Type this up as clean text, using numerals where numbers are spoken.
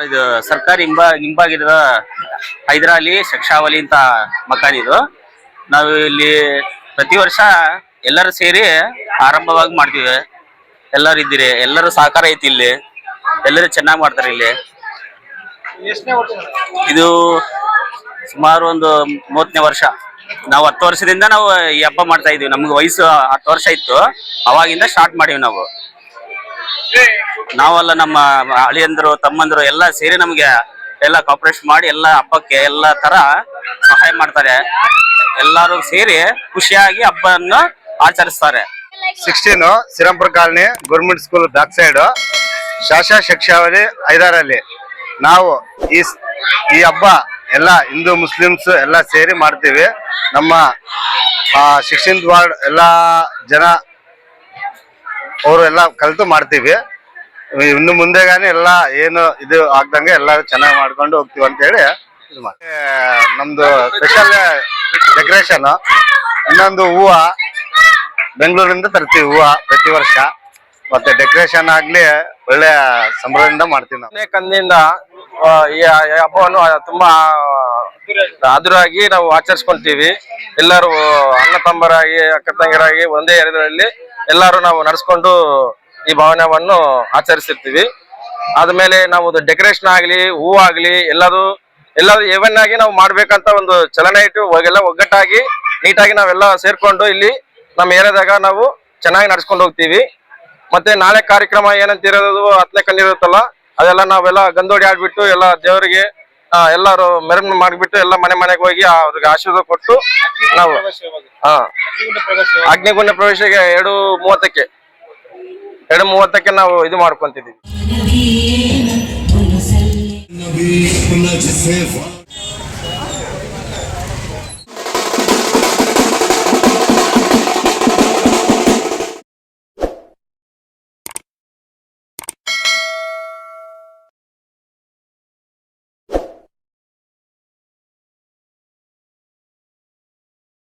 ಇದು ಸರ್ಕಾರಿ ಹಿಂಭಾಗದ ಹೈದರಾಲಿ ಶಕ್ಷಾವಲಿ ಅಂತ ಮಕಾನ್ ಇದು. ನಾವು ಇಲ್ಲಿ ಪ್ರತಿ ವರ್ಷ ಎಲ್ಲರೂ ಸೇರಿ ಆರಂಭವಾಗಿ ಮಾಡ್ತೀವಿ. ಎಲ್ಲರೂ ಇದ್ದೀರಿ, ಎಲ್ಲರೂ ಸಹಕಾರ ಐತಿ ಇಲ್ಲಿ, ಎಲ್ಲರೂ ಚೆನ್ನಾಗಿ ಮಾಡ್ತಾರೆ ಇಲ್ಲಿ. ಇದು ಸುಮಾರು ಒಂದು 30ನೇ ವರ್ಷ. ನಾವು 10 ವರ್ಷದಿಂದ ನಾವು ಈ ಹಬ್ಬ ಮಾಡ್ತಾ ಇದೀವಿ. ನಮ್ಗೆ ವಯಸ್ಸು 10 ವರ್ಷ ಇತ್ತು, ಅವಾಗಿಂದ ಸ್ಟಾರ್ಟ್ ಮಾಡೀವಿ ನಾವು. ನಾವೆಲ್ಲ ನಮ್ಮ ಅಳಿಯಂದ್ರು ತಮ್ಮಂದ್ರು ಎಲ್ಲ ಸೇರಿ ನಮ್ಗೆ ಎಲ್ಲ ಕಾಪರೇಷನ್ ಮಾಡಿ ಎಲ್ಲ ಹಬ್ಬಕ್ಕೆ ಎಲ್ಲ ತರ ಸಹಾಯ ಮಾಡ್ತಾರೆ. ಎಲ್ಲರೂ ಸೇರಿ ಖುಷಿಯಾಗಿ ಹಬ್ಬವನ್ನು ಆಚರಿಸ್ತಾರೆ. 16 Shrirampura colony government school back side ಶಾಸಾ ಶಕ್ಷಾವಲಿ ಹೈದರಾಲಿ. ನಾವು ಈ ಹಬ್ಬ ಎಲ್ಲ ಹಿಂದೂ ಮುಸ್ಲಿಮ್ಸ್ ಎಲ್ಲ ಸೇರಿ ಮಾಡ್ತೀವಿ. ನಮ್ಮ 16th ವಾರ್ಡ್ ಎಲ್ಲ ಜನ ಅವರು ಎಲ್ಲ ಕಲಿತು ಮಾಡ್ತೀವಿ. ಇನ್ನು ಮುಂದೆಗಾನೆ ಎಲ್ಲ ಏನು ಇದು ಆಗ್ದಂಗೆ ಎಲ್ಲ ಚೆನ್ನಾಗಿ ಮಾಡ್ಕೊಂಡು ಹೋಗ್ತೀವಿ ಅಂತ ಹೇಳಿ ಇದು ಮಾಡಿ. ನಮ್ದು ಸ್ಪೆಷಲ್ ಡೆಕೋರೇಷನ್, ಇನ್ನೊಂದು ಹೂವ ಬೆಂಗಳೂರಿಂದ ತರ್ತೀವಿ ಹೂವ ಪ್ರತಿ ವರ್ಷ. ಮತ್ತೆ ಡೆಕೋರೇಷನ್ ಆಗ್ಲಿ ಒಳ್ಳೆ ಸಂಭ್ರಮದಿಂದ ಮಾಡ್ತೀವಿ ನಾವು. ಕಂದಿನಿಂದ ಈ ಹಬ್ಬವನ್ನು ತುಂಬಾ ಆದುರಾಗಿ ನಾವು ಆಚರಿಸ್ಕೊಂತೀವಿ. ಎಲ್ಲರೂ ಅಣ್ಣ ತಮ್ಮರಾಗಿ ಅಕ್ಕ ತಂಗಿರಾಗಿ ಒಂದೇ ಏರಿಯಾದಲ್ಲಿ ಎಲ್ಲರೂ ನಾವು ನಡೆಸ್ಕೊಂಡು ಈ ಭವನವನ್ನು ಆಚರಿಸಿರ್ತೀವಿ. ಆದ್ಮೇಲೆ ನಾವು ಡೆಕೋರೇಷನ್ ಆಗ್ಲಿ ಹೂವಾಗ್ಲಿ ಎಲ್ಲರೂ ಏವನ್ ಆಗಿ ನಾವು ಮಾಡ್ಬೇಕಂತ ಒಂದು ಚಲನೆ ಇಟ್ಟು ಎಲ್ಲ ಒಗ್ಗಟ್ಟಾಗಿ ನೀಟಾಗಿ ನಾವೆಲ್ಲ ಸೇರ್ಕೊಂಡು ಇಲ್ಲಿ ನಮ್ಮ ಏರಿಯಾದಾಗ ನಾವು ಚೆನ್ನಾಗಿ ನಡ್ಸ್ಕೊಂಡು ಹೋಗ್ತೀವಿ. ಮತ್ತೆ ನಾಳೆ ಕಾರ್ಯಕ್ರಮ ಏನಂತ ಇರೋದು 10ನೇ ಕಣ್ಣಿರುತ್ತಲ್ಲ, ಅದೆಲ್ಲ ನಾವೆಲ್ಲ ಗಂದೋಡಿ ಆಡ್ಬಿಟ್ಟು ಎಲ್ಲ ದೇವರಿಗೆ ಎಲ್ಲರೂ ಮೆರವಣಿಗೆ ಮಾಡಿಬಿಟ್ಟು ಎಲ್ಲ ಮನೆಗೆ ಹೋಗಿ ಅವ್ರಿಗೆ ಆಶೀರ್ವಾದ ಕೊಟ್ಟು ನಾವು ಅಗ್ನಿಗುಂಡ ಪ್ರವೇಶಕ್ಕೆ 2:30ಕ್ಕೆ ನಾವು ಇದು ಮಾಡ್ಕೊಂತಿದೀವಿ.